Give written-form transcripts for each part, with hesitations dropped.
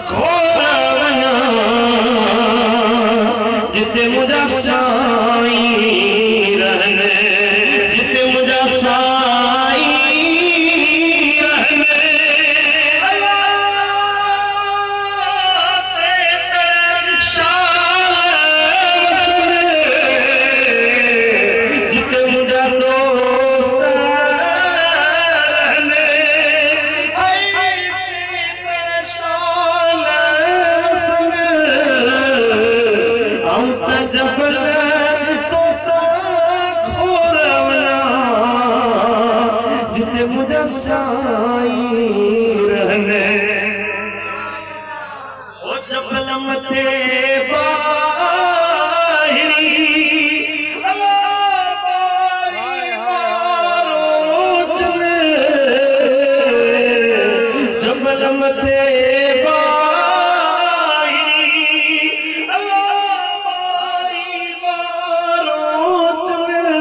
घोरावना जिते मुझा साईं रहने, जिते मुझा साईं रहने। अल्लाह से तेरे शान वसने, जिते मुझा दोस्त रहने। से तेरे शान वसने, हम जबल जिते मुझा साईं रहने। ओ जबल मथे बाहिरी अल्लाह बारोच में, जबल मथे बाहिरी अल्लाह बारोच में।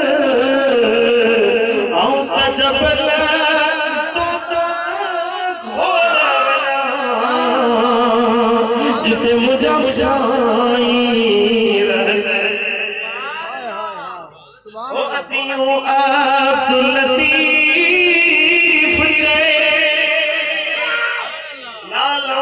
आऊं त जबल जिते मुझा साईं रहने। ओ अतियों अब्दुल लतीफ चए लाला